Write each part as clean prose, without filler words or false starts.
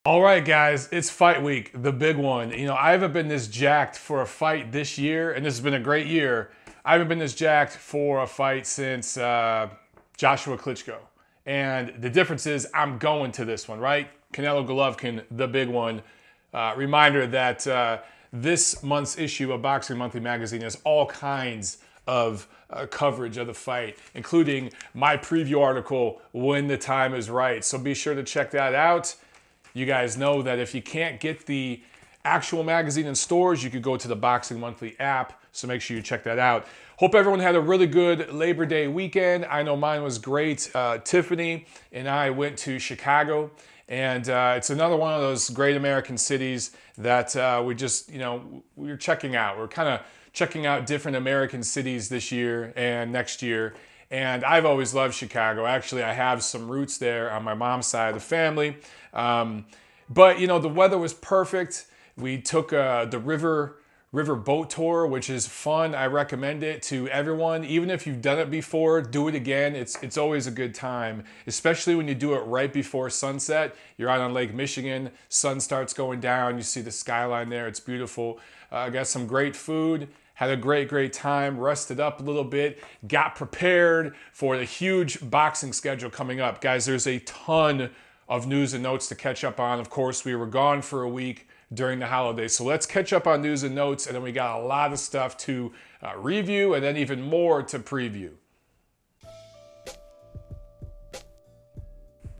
All right, guys, it's fight week, the big one. You know, I haven't been this jacked for a fight this year, and this has been a great year. I haven't been this jacked for a fight since Joshua Klitschko. And the difference is I'm going to this one, right? Canelo Golovkin, the big one. Reminder that this month's issue of Boxing Monthly magazine has all kinds of coverage of the fight, including my preview article, When the Time is Right. So be sure to check that out. You guys know that if you can't get the actual magazine in stores, you could go to the Boxing Monthly app. So make sure you check that out. Hope everyone had a really good Labor Day weekend. I know mine was great. Tiffany and I went to Chicago, and it's another one of those great American cities that we just, you know, we're checking out. We're kind of checking out different American cities this year and next year. And I've always loved Chicago. Actually, I have some roots there on my mom's side of the family. But, you know, the weather was perfect. We took the river boat tour, which is fun. I recommend it to everyone. Even if you've done it before, do it again. It's always a good time, especially when you do it right before sunset. You're out on Lake Michigan, sun starts going down, you see the skyline there, it's beautiful. Got some great food. Had a great time, rested up a little bit, got prepared for the huge boxing schedule coming up. Guys, there's a ton of news and notes to catch up on. Of course, we were gone for a week during the holidays, so let's catch up on news and notes, and then we got a lot of stuff to review and then even more to preview.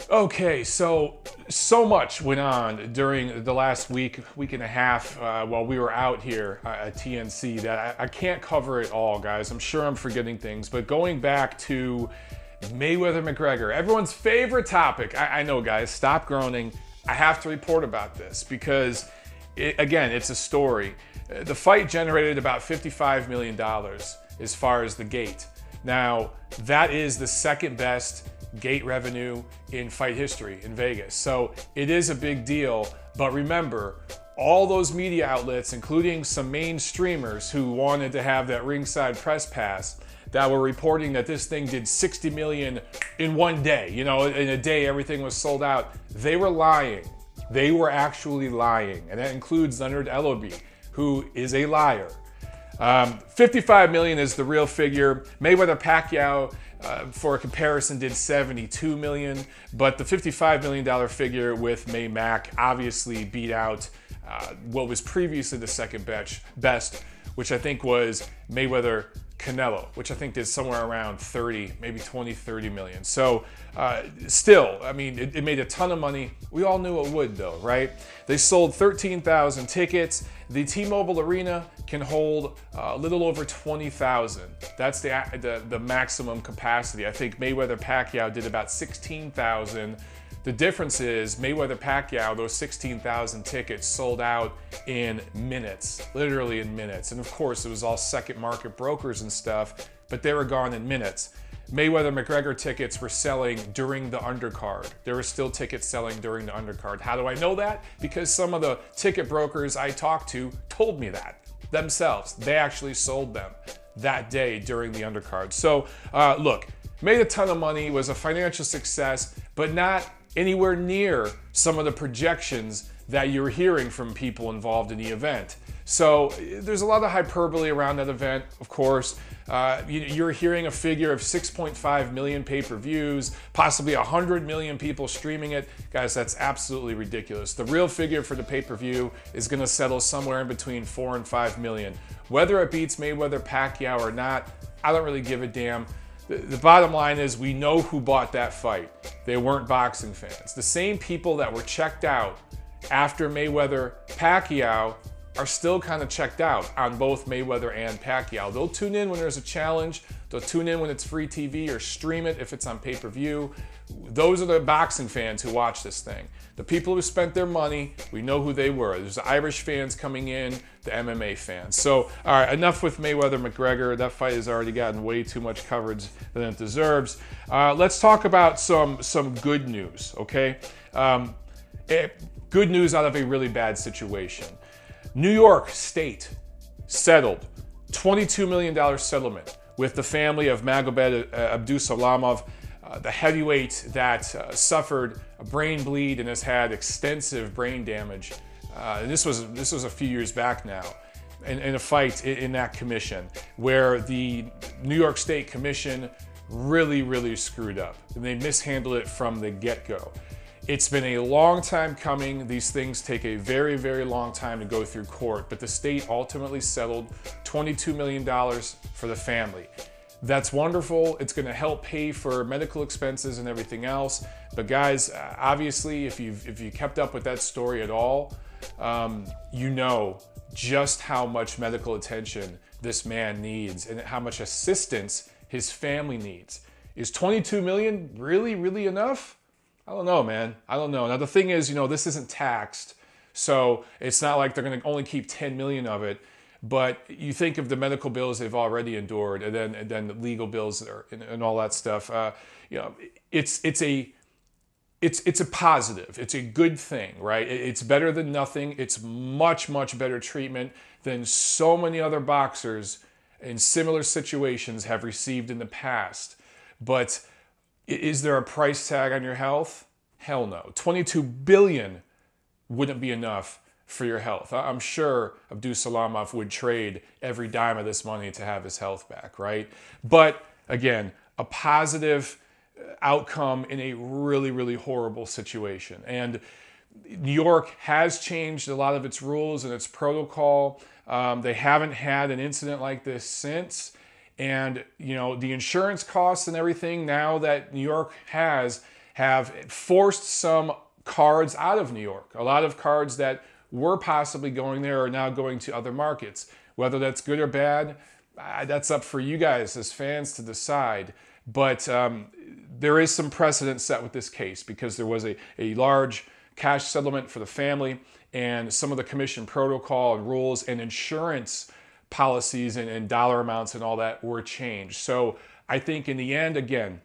Okay, so much went on during the last week and a half while we were out here at TNC that I can't cover it all, guys. I'm sure I'm forgetting things, but going back to Mayweather-McGregor, everyone's favorite topic. I know, guys, stop groaning. I have to report about this because, again, it's a story. The fight generated about $55 million as far as the gate. Now, that is the second best gate revenue in fight history in Vegas. So it is a big deal, but remember, all those media outlets, including some main streamers who wanted to have that ringside press pass, that were reporting that this thing did 60 million in one day. You know, in a day everything was sold out. They were lying. They were actually lying. And that includes Leonard Ellaby, who is a liar. 55 million is the real figure. Mayweather-Pacquiao, for a comparison, did 72 million, but the $55 million figure with May-Mac obviously beat out what was previously the second best, which I think was Mayweather-Canelo, which I think did somewhere around 30, maybe 20, 30 million. So still, I mean, it made a ton of money. We all knew it would though, right? They sold 13,000 tickets. The T-Mobile Arena can hold a little over 20,000. That's the maximum capacity. I think Mayweather-Pacquiao did about 16,000. The difference is Mayweather-Pacquiao, those 16,000 tickets sold out in minutes, literally in minutes. And of course, it was all second market brokers and stuff, but they were gone in minutes. Mayweather-McGregor tickets were selling during the undercard. There were still tickets selling during the undercard. How do I know that? Because some of the ticket brokers I talked to told me that themselves. They actually sold them that day during the undercard. So look, made a ton of money, was a financial success, but not anywhere near some of the projections that you're hearing from people involved in the event. So there's a lot of hyperbole around that event, of course. You're hearing a figure of 6.5 million pay-per-views, possibly 100 million people streaming it. Guys, that's absolutely ridiculous. The real figure for the pay-per-view is going to settle somewhere in between 4 and 5 million. Whether it beats Mayweather-Pacquiao or not, I don't really give a damn. The bottom line is we know who bought that fight. They weren't boxing fans. The same people that were checked out after Mayweather-Pacquiao are still kind of checked out on both Mayweather and Pacquiao. They'll tune in when there's a challenge. They'll tune in when it's free TV or stream it if it's on pay-per-view. Those are the boxing fans who watch this thing. The people who spent their money, we know who they were. There's the Irish fans coming in, the MMA fans. So, all right, enough with Mayweather-McGregor. That fight has already gotten way too much coverage than it deserves. Let's talk about some good news, okay? Good news out of a really bad situation. New York State settled $22 million settlement with the family of Magomed Abdusalamov. the heavyweight that suffered a brain bleed and has had extensive brain damage. This was a few years back now, in a fight in that commission where the New York State Commission really screwed up, and they mishandled it from the get-go. It's been a long time coming. These things take a very long time to go through court, but the state ultimately settled $22 million for the family. That's wonderful. It's going to help pay for medical expenses and everything else. But guys, obviously, if you kept up with that story at all, you know just how much medical attention this man needs and how much assistance his family needs. Is 22 million really enough? I don't know, man. I don't know. Now, the thing is, this isn't taxed, so it's not like they're going to only keep 10 million of it. But you think of the medical bills they've already endured, and then the legal bills and all that stuff. It's a positive. It's a good thing, right? It's better than nothing. It's much better treatment than so many other boxers in similar situations have received in the past. But is there a price tag on your health? Hell no. 22 billion wouldn't be enough for your health. I'm sure Abdusalamov would trade every dime of this money to have his health back, right? But again, a positive outcome in a really horrible situation. And New York has changed a lot of its rules and its protocol. They haven't had an incident like this since. And, the insurance costs and everything now that New York have forced some cards out of New York. A lot of cards that were possibly going there are now going to other markets. Whether that's good or bad, that's up for you guys as fans to decide. But there is some precedent set with this case because there was a large cash settlement for the family, and some of the commission protocol and rules and insurance policies and dollar amounts and all that were changed. So I think in the end, again,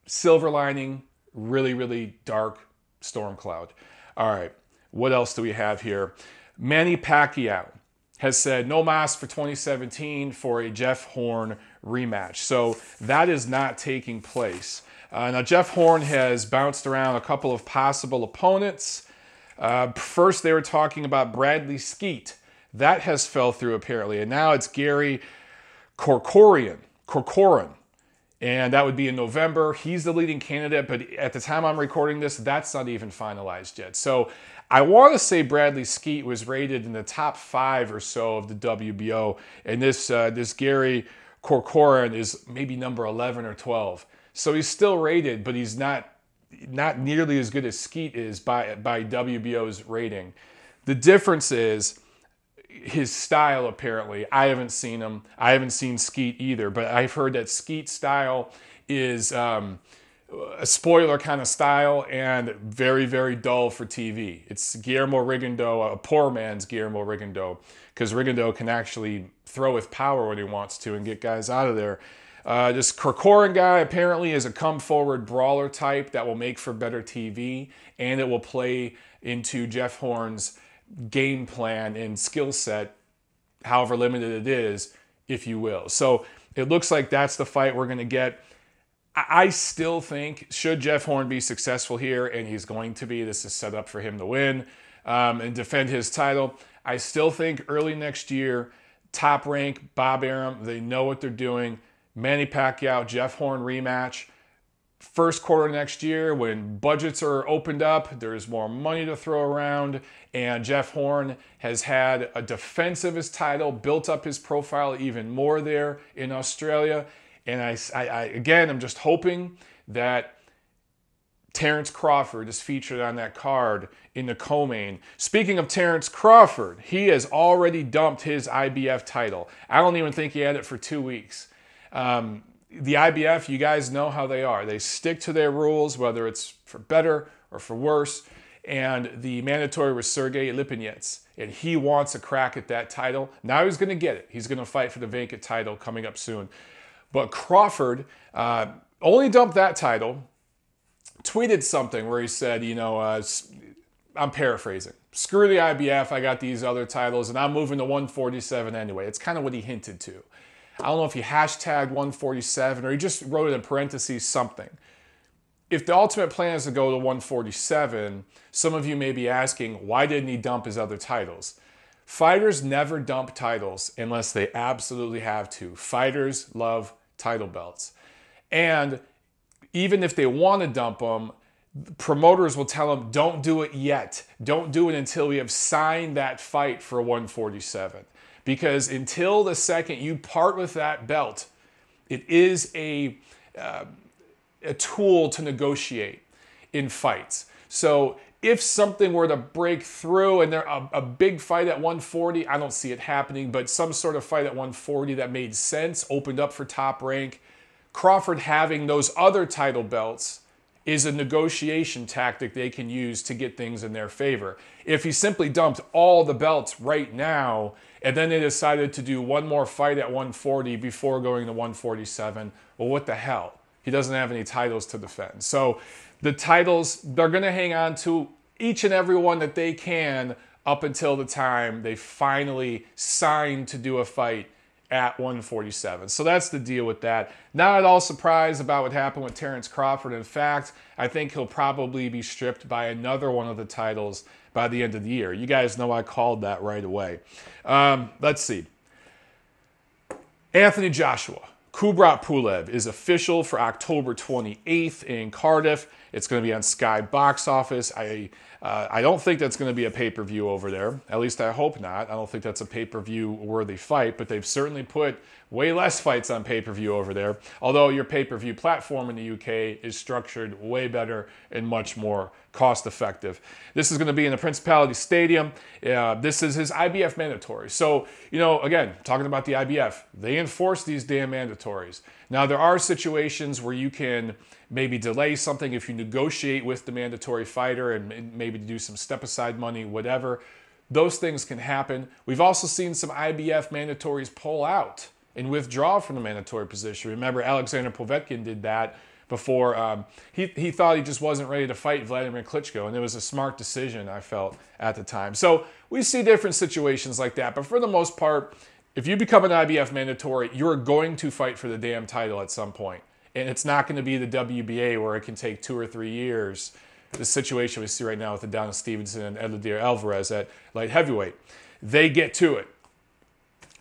silver lining, really dark storm cloud. All right, what else do we have here? Manny Pacquiao has said no mas for 2017 for a Jeff Horn rematch. So that is not taking place. Now, Jeff Horn has bounced around a couple of possible opponents. First, they were talking about Bradley Skeet. That has fell through apparently, and now it's Gary Corcoran, and that would be in November. He's the leading candidate, but at the time I'm recording this, that's not even finalized yet. So I want to say Bradley Skeet was rated in the top 5 or so of the WBO, and this Gary Corcoran is maybe number 11 or 12. So he's still rated, but he's not nearly as good as Skeet is by WBO's rating. The difference is his style, apparently. I haven't seen him. I haven't seen Skeet either, but I've heard that Skeet's style is a spoiler kind of style and very dull for TV. It's Guillermo Rigondeaux, a poor man's Guillermo Rigondeaux, because Rigondeaux can actually throw with power when he wants to and get guys out of there. This Corcoran guy apparently is a come-forward brawler type that will make for better TV, and it will play into Jeff Horn's game plan and skill set, however limited it is, if you will. So it looks like that's the fight we're going to get. I still think, should Jeff Horn be successful here, and he's going to be, this is set up for him to win and defend his title, I still think early next year, Top Rank, Bob Arum, they know what they're doing. Manny Pacquiao, Jeff Horn rematch. First quarter next year, when budgets are opened up, there's more money to throw around, and Jeff Horn has had a defense of his title, built up his profile even more there in Australia. And again, I'm just hoping that Terence Crawford is featured on that card in the co-main. Speaking of Terence Crawford, he has already dumped his IBF title. I don't even think he had it for 2 weeks. The IBF, you guys know how they are. They stick to their rules, whether it's for better or for worse. And the mandatory was Sergey Lipinets, and he wants a crack at that title. Now he's going to get it. He's going to fight for the vacant title coming up soon. But Crawford only dumped that title, tweeted something where he said, I'm paraphrasing, screw the IBF, I got these other titles, and I'm moving to 147 anyway. It's kind of what he hinted to. I don't know if he hashtagged 147 or he just wrote it in parentheses something. If the ultimate plan is to go to 147, some of you may be asking, why didn't he dump his other titles? Fighters never dump titles unless they absolutely have to. Fighters love title belts. And even if they want to dump them, promoters will tell them, don't do it yet. Don't do it until we have signed that fight for 147. Because until the second you part with that belt, it is a tool to negotiate in fights. So if something were to break through and there a big fight at 140, I don't see it happening, but some sort of fight at 140 that made sense, opened up for Top Rank, Crawford having those other title belts is a negotiation tactic they can use to get things in their favor. If he simply dumped all the belts right now, and then they decided to do one more fight at 140 before going to 147, well, what the hell? He doesn't have any titles to defend. So the titles, they're going to hang on to each and every one that they can up until the time they finally sign to do a fight at 147. So that's the deal with that. Not at all surprised about what happened with Terence Crawford. In fact, I think he'll probably be stripped by another one of the titles by the end of the year. You guys know I called that right away. Let's see. Anthony Joshua. Kubrat Pulev is official for October 28th in Cardiff. It's going to be on Sky Box Office. I don't think that's going to be a pay-per-view over there. At least I hope not. I don't think that's a pay-per-view worthy fight, but they've certainly put way less fights on pay-per-view over there. Although your pay-per-view platform in the UK is structured way better and much more cost-effective. This is going to be in the Principality Stadium. This is his IBF mandatory. So, you know, again, talking about the IBF, they enforce these damn mandatories. Now, there are situations where you can maybe delay something if you negotiate with the mandatory fighter and maybe do some step-aside money, whatever. Those things can happen. We've also seen some IBF mandatories pull out and withdraw from the mandatory position. Remember, Alexander Povetkin did that before. He thought he just wasn't ready to fight Vladimir Klitschko, and it was a smart decision, I felt, at the time. So we see different situations like that, but for the most part, if you become an IBF mandatory, you're going to fight for the damn title at some point. And it's not going to be the WBA where it can take 2 or 3 years. The situation we see right now with Adonis Stevenson and Edilir Alvarez at light heavyweight. They get to it.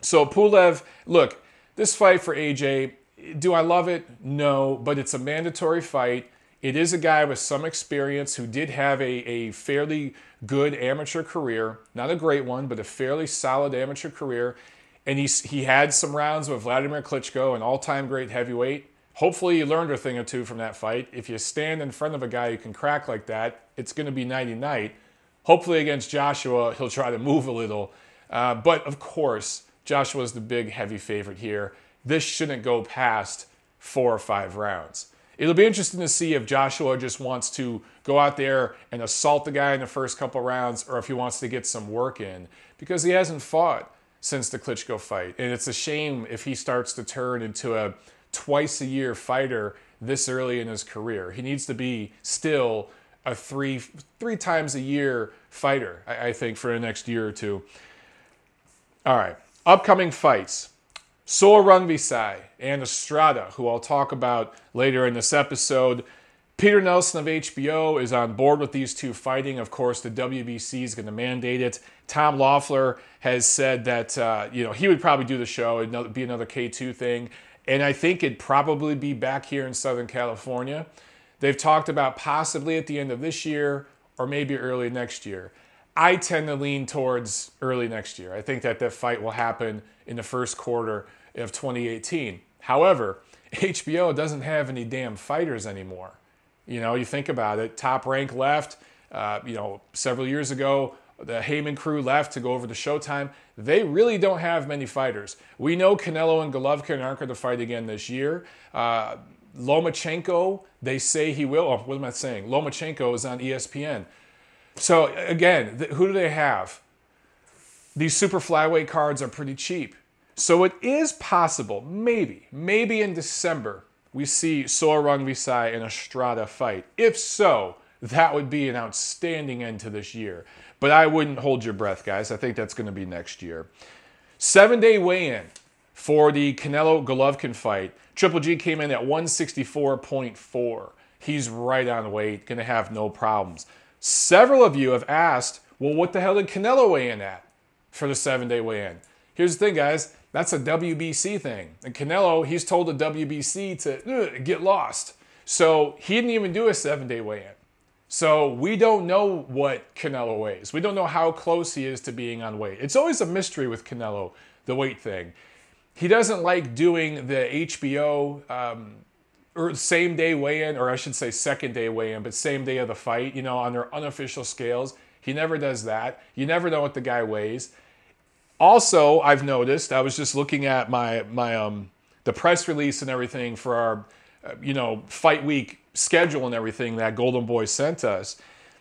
So Pulev, look, this fight for AJ, do I love it? No, but it's a mandatory fight. It is a guy with some experience who did have a fairly good amateur career. Not a great one, but a fairly solid amateur career. And he had some rounds with Vladimir Klitschko, an all-time great heavyweight. Hopefully you learned a thing or two from that fight. If you stand in front of a guy who can crack like that, it's going to be nighty-night. Hopefully against Joshua, he'll try to move a little. But of course, Joshua's the big heavy favorite here. This shouldn't go past 4 or 5 rounds. It'll be interesting to see if Joshua just wants to go out there and assault the guy in the first couple rounds or if he wants to get some work in, because he hasn't fought since the Klitschko fight. And it's a shame if he starts to turn into a twice-a-year fighter this early in his career. He needs to be still a three times a year fighter, I think, for the next year or two. All right, upcoming fights. Rungvisai and Estrada, who I'll talk about later in this episode. Peter Nelson of HBO is on board with these two fighting. Of course, the WBC is going to mandate it. Tom Loeffler has said that he would probably do the show. It'd be another K2 thing. And I think it'd probably be back here in Southern California. They've talked about possibly at the end of this year or maybe early next year. I tend to lean towards early next year. I think that fight will happen in the first quarter of 2018. However, HBO doesn't have any damn fighters anymore. You know, you think about it. Top Rank left, several years ago. The Haymon crew left to go over to Showtime. They really don't have many fighters. We know Canelo and Golovkin aren't going to fight again this year. Lomachenko, they say he will. Oh, what am I saying? Lomachenko is on ESPN. So, again, who do they have? These super flyweight cards are pretty cheap. So it is possible, maybe in December, we see Rungvisai and Estrada fight. If so, that would be an outstanding end to this year. But I wouldn't hold your breath, guys. I think that's going to be next year. 7-day weigh-in For the Canelo-Golovkin fight, Triple G came in at 164.4. He's right on weight, going to have no problems. Several of you have asked, well, what the hell did Canelo weigh in at for the 7-day weigh-in? Here's the thing, guys. That's a WBC thing. And Canelo, he's told the WBC to get lost. So he didn't even do a 7-day weigh-in. So we don't know what Canelo weighs. We don't know how close he is to being on weight. It's always a mystery with Canelo, the weight thing. He doesn't like doing the HBO or same day weigh-in, or I should say second day weigh-in, but same day of the fight, on their unofficial scales. He never does that. You never know what the guy weighs. Also, I've noticed, I was just looking at the press release and everything for our, fight week schedule and everything that Golden Boy sent us.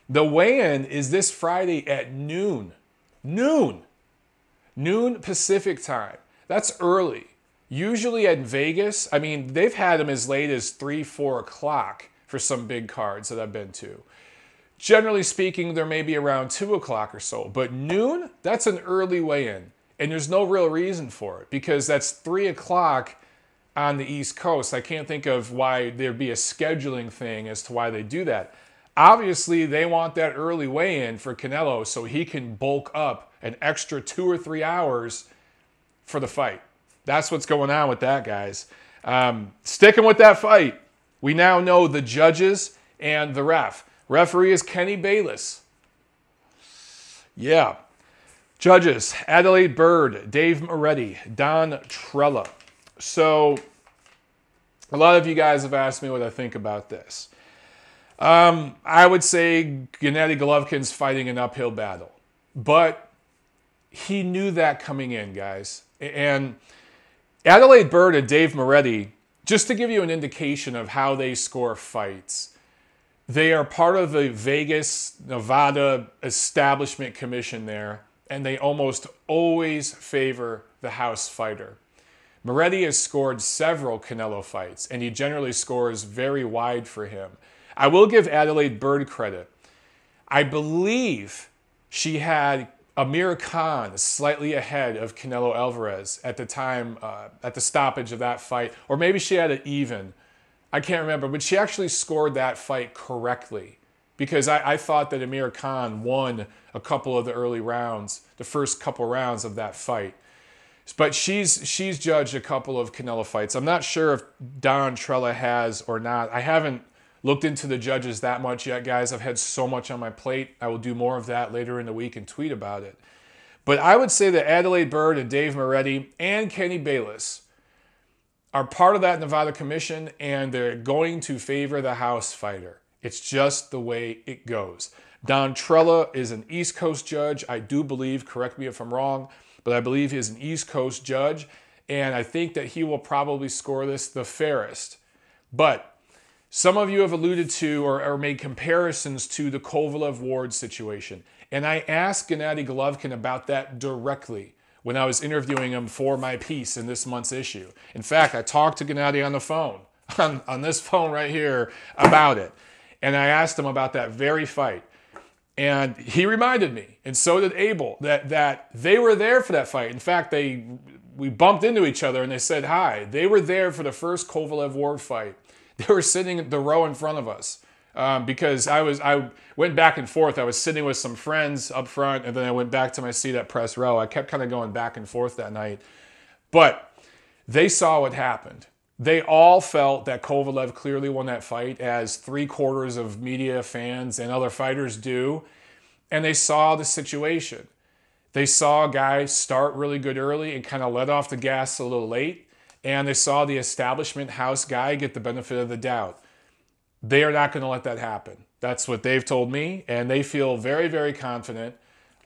The weigh-in is this Friday at noon. Noon Pacific time. That's early. Usually at Vegas, they've had them as late as 3, 4 o'clock for some big cards that I've been to. Generally speaking, there may be around 2 o'clock or so. But noon, that's an early weigh-in. And there's no real reason for it because that's 3 o'clock on the East Coast. I can't think of why there'd be a scheduling thing as to why they do that. Obviously, they want that early weigh-in for Canelo so he can bulk up an extra 2 or 3 hours for the fight. That's what's going on with that, guys. Sticking with that fight, we now know the judges and the ref. Referee is Kenny Bayless. Yeah. Judges, Adelaide Byrd, Dave Moretti, Don Trella. So, a lot of you guys have asked me what I think about this. I would say Gennady Golovkin's fighting an uphill battle. But he knew that coming in, guys. And Adelaide Byrd and Dave Moretti, just to give you an indication of how they score fights, they are part of the Vegas, Nevada Establishment Commission there, and they almost always favor the house fighter. Moretti has scored several Canelo fights, and he generally scores very wide for him. I will give Adelaide Byrd credit. I believe she had Amir Khan slightly ahead of Canelo Alvarez at the time, at the stoppage of that fight. Or maybe she had it even. I can't remember, but she actually scored that fight correctly. Because I thought that Amir Khan won a couple of the early rounds, the first couple rounds of that fight. But she's judged a couple of Canelo fights. I'm not sure if Don Trella has or not. I haven't looked into the judges that much yet, guys. I've had so much on my plate. I will do more of that later in the week and tweet about it. But I would say that Adelaide Byrd and Dave Moretti and Kenny Bayless are part of that Nevada Commission, and they're going to favor the house fighter. It's just the way it goes. Don Trella is an East Coast judge, I do believe. Correct me if I'm wrong, but I believe he is an East Coast judge, and I think that he will probably score this the fairest. But some of you have alluded to or made comparisons to the Kovalev-Ward situation. And I asked Gennady Golovkin about that directly when I was interviewing him for my piece in this month's issue. In fact, I talked to Gennady on the phone, on this phone right here, about it. And I asked him about that very fight. And he reminded me, and so did Abel, that they were there for that fight. In fact, we bumped into each other and they said hi. They were there for the first Kovalev-Ward fight. They were sitting in the row in front of us because I went back and forth. I was sitting with some friends up front, and then I went back to my seat at press row. I kept kind of going back and forth that night. But they saw what happened. They all felt that Kovalev clearly won that fight, as 3/4 of media, fans, and other fighters do. And they saw the situation. They saw a guy start really good early and kind of let off the gas a little late. And they saw the establishment house guy get the benefit of the doubt. They are not going to let that happen. That's what they've told me. And they feel very, very confident.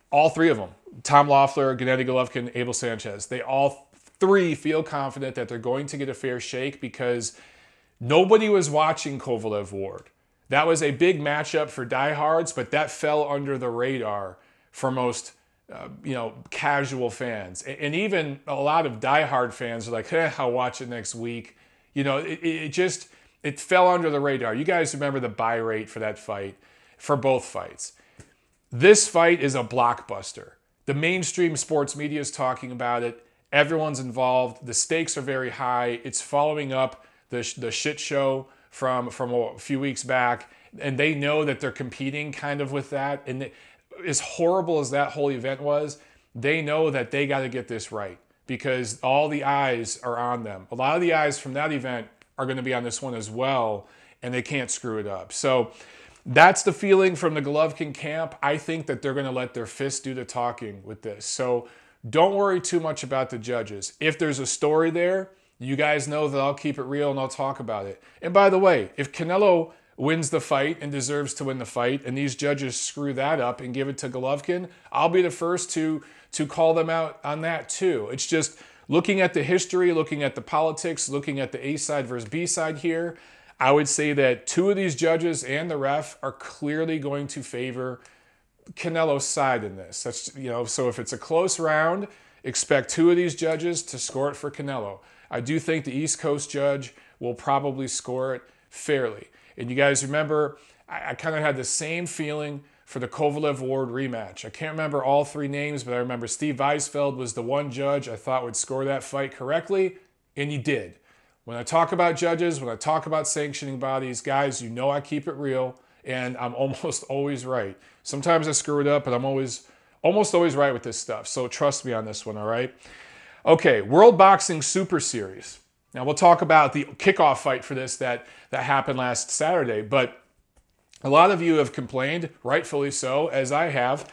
All three of them, Tom Loeffler, Gennady Golovkin, Abel Sanchez, they all three feel confident that they're going to get a fair shake because nobody was watching Kovalev-Ward. That was a big matchup for diehards, but that fell under the radar for most casual fans. And even a lot of diehard fans are like, I'll watch it next week. It fell under the radar. You guys remember the buy rate for that fight, for both fights. This fight is a blockbuster. The mainstream sports media is talking about it. Everyone's involved. The stakes are very high. It's following up the shit show from a few weeks back, and they know that they're competing kind of with that. And as horrible as that whole event was, they know that they got to get this right because all the eyes are on them. A lot of the eyes from that event are going to be on this one as well, and they can't screw it up. So that's the feeling from the Golovkin camp. I think that they're going to let their fists do the talking with this. So don't worry too much about the judges. If there's a story there, you guys know that I'll keep it real and I'll talk about it. And by the way, if Canelo wins the fight and deserves to win the fight, and these judges screw that up and give it to Golovkin, I'll be the first to call them out on that too. It's just looking at the history, looking at the politics, looking at the A side versus B side here, I would say that two of these judges and the ref are clearly going to favor Canelo's side in this. That's, so if it's a close round, expect two of these judges to score it for Canelo. I do think the East Coast judge will probably score it fairly. And you guys remember, I kind of had the same feeling for the Kovalev Ward rematch. I can't remember all three names, but I remember Steve Weisfeld was the one judge I thought would score that fight correctly, and he did. When I talk about judges, when I talk about sanctioning bodies, guys, you know I keep it real, and I'm almost always right. Sometimes I screw it up, but I'm almost always right with this stuff. So trust me on this one, all right? Okay, World Boxing Super Series. Now we'll talk about the kickoff fight for this that happened last Saturday, but a lot of you have complained, rightfully so, as I have,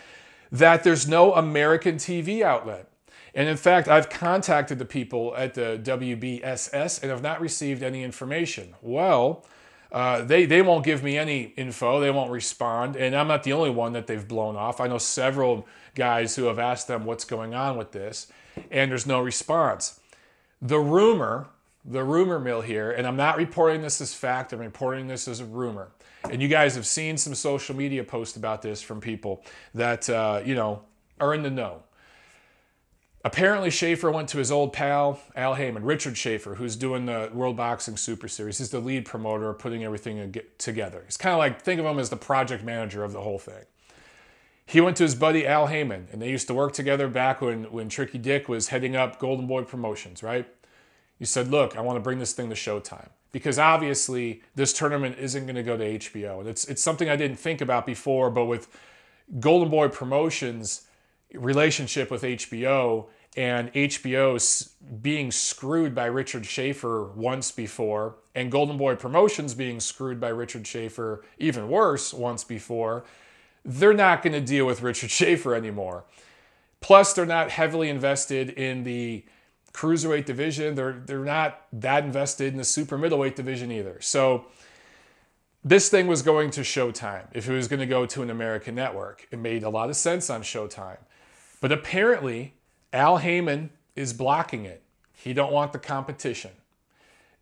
that there's no American TV outlet. And in fact, I've contacted the people at the WBSS and have not received any information. Well, they won't give me any info. They won't respond. And I'm not the only one that they've blown off. I know several guys who have asked them what's going on with this, and there's no response. The rumor mill here, and I'm not reporting this as fact, I'm reporting this as a rumor. And you guys have seen some social media posts about this from people that, are in the know. Apparently, Schaefer went to his old pal, Al Haymon, Richard Schaefer, who's doing the World Boxing Super Series. He's the lead promoter, putting everything together. He's kind of like, think of him as the project manager of the whole thing. He went to his buddy Al Haymon, and they used to work together back when Tricky Dick was heading up Golden Boy Promotions, right? He said, look, I want to bring this thing to Showtime. Because obviously, this tournament isn't going to go to HBO. And it's something I didn't think about before, but with Golden Boy Promotions' relationship with HBO, and HBO being screwed by Richard Schaefer once before, and Golden Boy Promotions being screwed by Richard Schaefer even worse once before, they're not going to deal with Richard Schaefer anymore. Plus, they're not heavily invested in the Cruiserweight division. They're not that invested in the super middleweight division either. So this thing was going to Showtime if it was going to go to an American network. It made a lot of sense on Showtime. But apparently, Al Haymon is blocking it. He don't want the competition.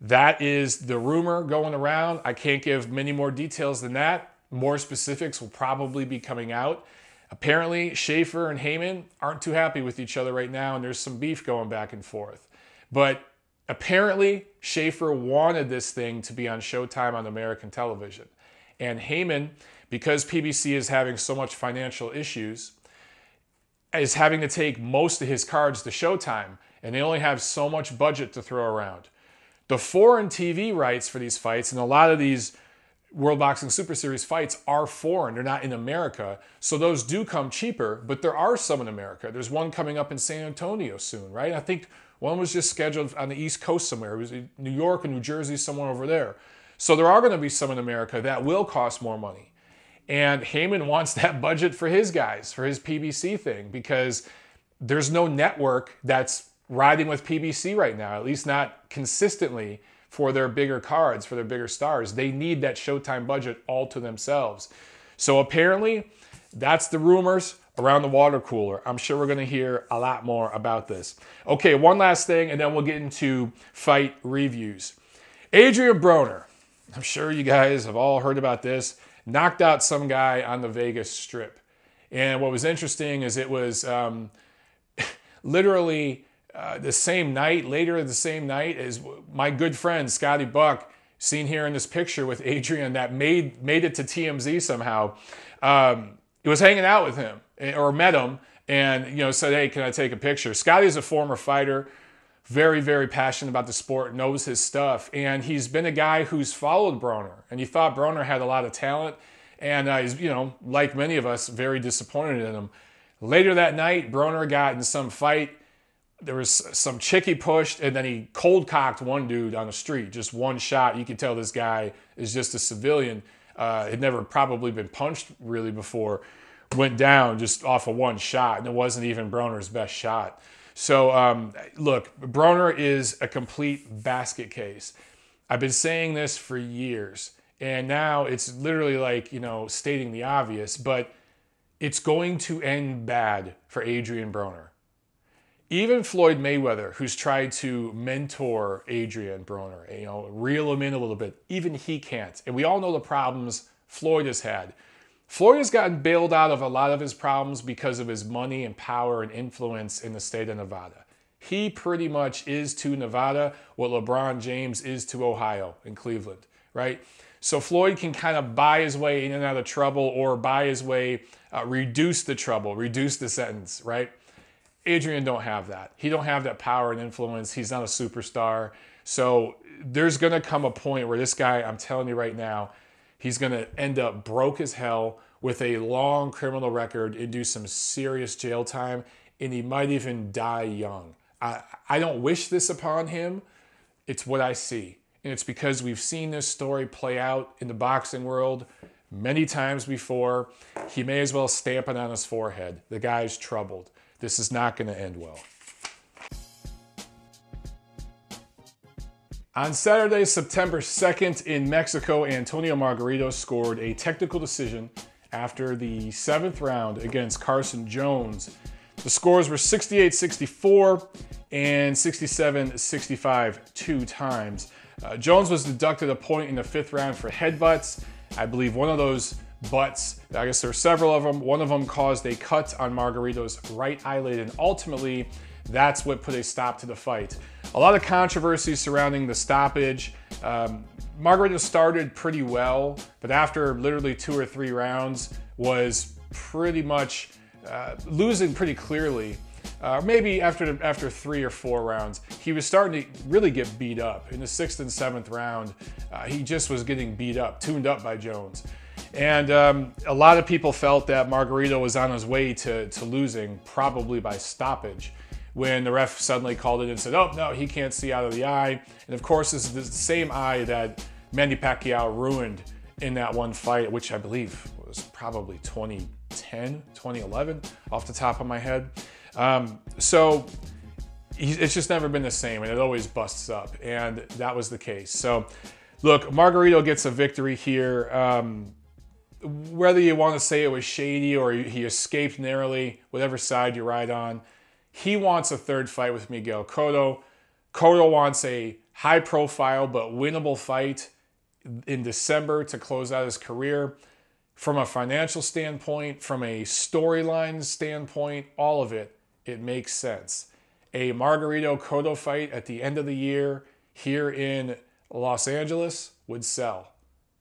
That is the rumor going around. I can't give many more details than that. More specifics will probably be coming out. Apparently, Schaefer and Haymon aren't too happy with each other right now, and there's some beef going back and forth. But apparently, Schaefer wanted this thing to be on Showtime on American television. And Haymon, because PBC is having so much financial issues, is having to take most of his cards to Showtime, and they only have so much budget to throw around. The foreign TV rights for these fights, and a lot of these World Boxing Super Series fights are foreign. They're not in America. So those do come cheaper, but there are some in America. There's one coming up in San Antonio soon, right? I think one was just scheduled on the East Coast somewhere. It was in New York or New Jersey, somewhere over there. So there are going to be some in America that will cost more money. And Haymon wants that budget for his guys, for his PBC thing, because there's no network that's riding with PBC right now, at least not consistently for their bigger cards, for their bigger stars. They need that Showtime budget all to themselves. So apparently, that's the rumors around the water cooler. I'm sure we're going to hear a lot more about this. Okay, one last thing, and then we'll get into fight reviews. Adrien Broner, I'm sure you guys have all heard about this, knocked out some guy on the Vegas Strip. And what was interesting is it was literally the same night, later the same night, as my good friend Scotty Buck, seen here in this picture with Adrien, that made it to TMZ somehow. He was hanging out with him, or met him, and, you know, said, hey, can I take a picture? Scotty's a former fighter, very, very passionate about the sport, knows his stuff. And he's been a guy who's followed Broner. And he thought Broner had a lot of talent. And he's, you know, like many of us, very disappointed in him. Later that night, Broner got in some fight. There was some chick he pushed, and then he cold-cocked one dude on the street. Just one shot. You could tell this guy is just a civilian. Had never probably been punched really before. Went down just off of one shot, and it wasn't even Broner's best shot. So, look, Broner is a complete basket case. I've been saying this for years, and now it's literally like, you know, stating the obvious, but it's going to end bad for Adrien Broner. Even Floyd Mayweather, who's tried to mentor Adrien Broner, you know, reel him in a little bit, even he can't. And we all know the problems Floyd has had. Floyd has gotten bailed out of a lot of his problems because of his money and power and influence in the state of Nevada. He pretty much is to Nevada what LeBron James is to Ohio and Cleveland, right? So Floyd can kind of buy his way in and out of trouble, or buy his way, reduce the trouble, reduce the sentence, right? Adrien don't have that. He don't have that power and influence. He's not a superstar. So there's going to come a point where this guy, I'm telling you right now, he's going to end up broke as hell with a long criminal record and do some serious jail time, and he might even die young. I don't wish this upon him. It's what I see. And it's because we've seen this story play out in the boxing world many times before. He may as well stamp it on his forehead. The guy's troubled. This is not going to end well. On Saturday, September 2nd in Mexico, Antonio Margarito scored a technical decision after the 7th round against Carson Jones. The scores were 68-64 and 67-65 two times. Jones was deducted a point in the 5th round for headbutts. I believe one of those butts, I guess there were several of them, one of them caused a cut on Margarito's right eyelid, and ultimately that's what put a stop to the fight. A lot of controversy surrounding the stoppage. Margarito started pretty well, but after literally 2 or 3 rounds was pretty much losing pretty clearly. Maybe after 3 or 4 rounds, he was starting to really get beat up. In the 6th and 7th round, he just was getting beat up, tuned up by Jones. And a lot of people felt that Margarito was on his way to losing, probably by stoppage, when the ref suddenly called it and said, oh, no, he can't see out of the eye. And of course, this is the same eye that Manny Pacquiao ruined in that one fight, which I believe was probably 2010, 2011, off the top of my head. So it's just never been the same, and it always busts up, and that was the case. So look, Margarito gets a victory here. Whether you want to say it was shady or he escaped narrowly, whatever side you ride on, he wants a 3rd fight with Miguel Cotto. Cotto wants a high-profile but winnable fight in December to close out his career. From a financial standpoint, from a storyline standpoint, all of it, it makes sense. A Margarito-Cotto fight at the end of the year here in Los Angeles would sell.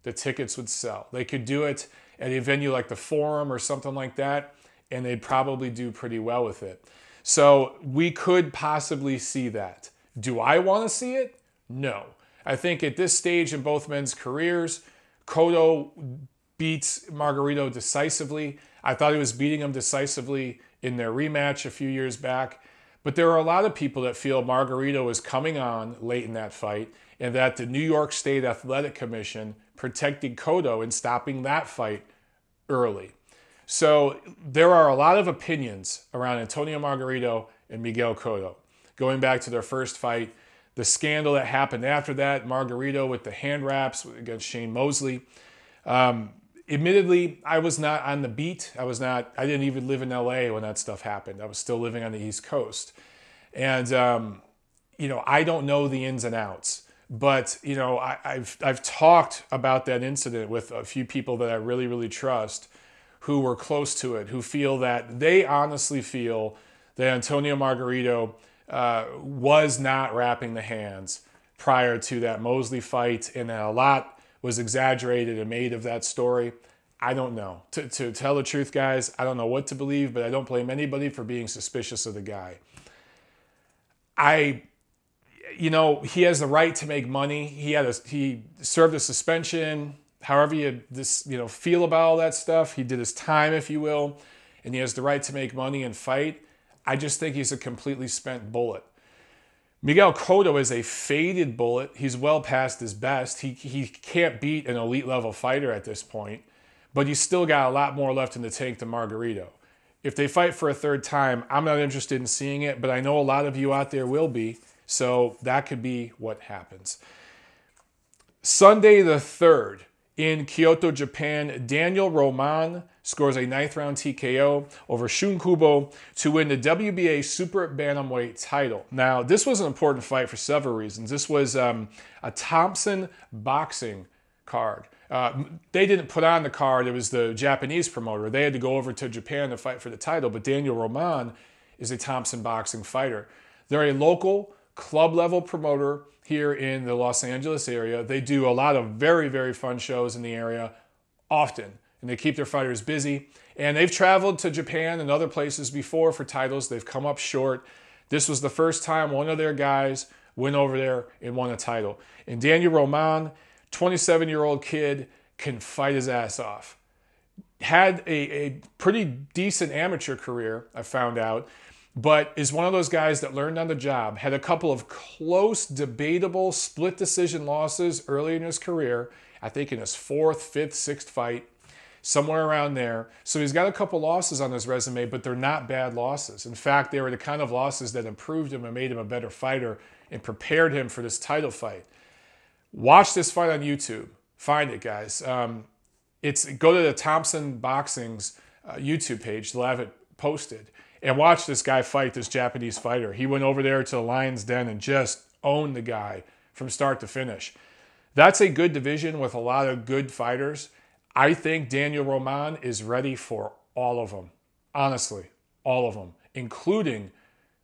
The tickets would sell. They could do it at a venue like the Forum or something like that, and they'd probably do pretty well with it. So we could possibly see that. Do I want to see it? No. I think at this stage in both men's careers, Cotto beats Margarito decisively. I thought he was beating him decisively in their rematch a few years back. But there are a lot of people that feel Margarito is coming on late in that fight, and that the New York State Athletic Commission protected Cotto in stopping that fight early. So there are a lot of opinions around Antonio Margarito and Miguel Cotto. Going back to their first fight, the scandal that happened after that, Margarito with the hand wraps against Shane Mosley. Admittedly, I was not on the beat. I didn't even live in LA when that stuff happened. I was still living on the East Coast. And, you know, I don't know the ins and outs. But, you know, I've talked about that incident with a few people that I really, really trust who were close to it, who feel that they honestly feel that Antonio Margarito was not wrapping the hands prior to that Mosley fight, and that a lot was exaggerated and made of that story. I don't know. To tell the truth, guys, I don't know what to believe, but I don't blame anybody for being suspicious of the guy. He has the right to make money. He served a suspension. However you feel about all that stuff, he did his time, if you will, and he has the right to make money and fight. I just think he's a completely spent bullet. Miguel Cotto is a faded bullet. He's well past his best. He can't beat an elite level fighter at this point, but he's still got a lot more left in the tank than Margarito. If they fight for a third time, I'm not interested in seeing it, but I know a lot of you out there will be, so that could be what happens. Sunday the 3rd in Kyoto, Japan, Daniel Roman scores a 9th round TKO over Shun Kubo to win the WBA Super Bantamweight title. Now, this was an important fight for several reasons. This was a Thompson boxing card. They didn't put on the card. It was the Japanese promoter. They had to go over to Japan to fight for the title, but Daniel Roman is a Thompson boxing fighter. They're a local club-level promoter here in the Los Angeles area. They do a lot of very, very fun shows in the area often, and they keep their fighters busy. And they've traveled to Japan and other places before for titles. They've come up short. This was the first time one of their guys went over there and won a title. And Daniel Roman, 27-year-old kid, can fight his ass off. Had a pretty decent amateur career, I found out, but is one of those guys that learned on the job. Had a couple of close, debatable, split decision losses early in his career, I think in his 4th, 5th, 6th fight, somewhere around there. So he's got a couple losses on his resume, but they're not bad losses. In fact, they were the kind of losses that improved him and made him a better fighter and prepared him for this title fight. Watch this fight on YouTube. Find it, guys. Go to the Thompson Boxing's YouTube page. They'll have it posted. And watch this guy fight this Japanese fighter. He went over there to the Lion's Den and just owned the guy from start to finish. That's a good division with a lot of good fighters. I think Daniel Roman is ready for all of them. Honestly, all of them. Including,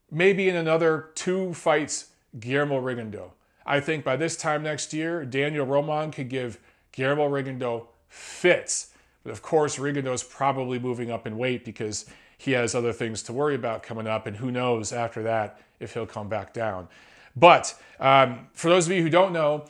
maybe in another 2 fights, Guillermo Rigondeaux. I think by this time next year, Daniel Roman could give Guillermo Rigondeaux fits. But of course, Rigondeaux's probably moving up in weight because he has other things to worry about coming up, and who knows after that if he'll come back down. But for those of you who don't know,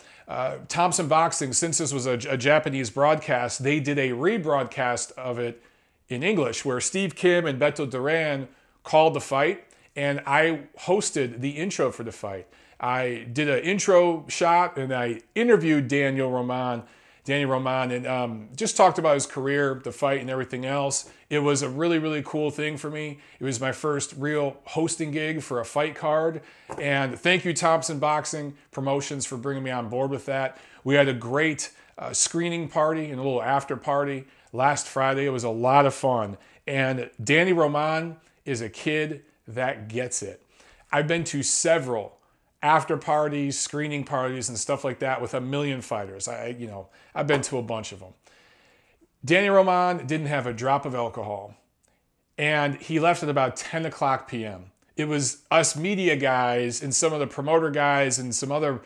Thompson Boxing, since this was a Japanese broadcast, they did a rebroadcast of it in English where Steve Kim and Beto Duran called the fight, and I hosted the intro for the fight. I did an intro shot, and I interviewed Daniel Roman, and just talked about his career, the fight, and everything else. It was a really, really cool thing for me. It was my first real hosting gig for a fight card. And thank you, Thompson Boxing Promotions, for bringing me on board with that. We had a great screening party and a little after party last Friday. It was a lot of fun. And Danny Roman is a kid that gets it. I've been to several after parties, screening parties, and stuff like that with a million fighters. I've been to a bunch of them. Danny Roman didn't have a drop of alcohol, and he left at about 10 o'clock p.m. It was us media guys and some of the promoter guys and some other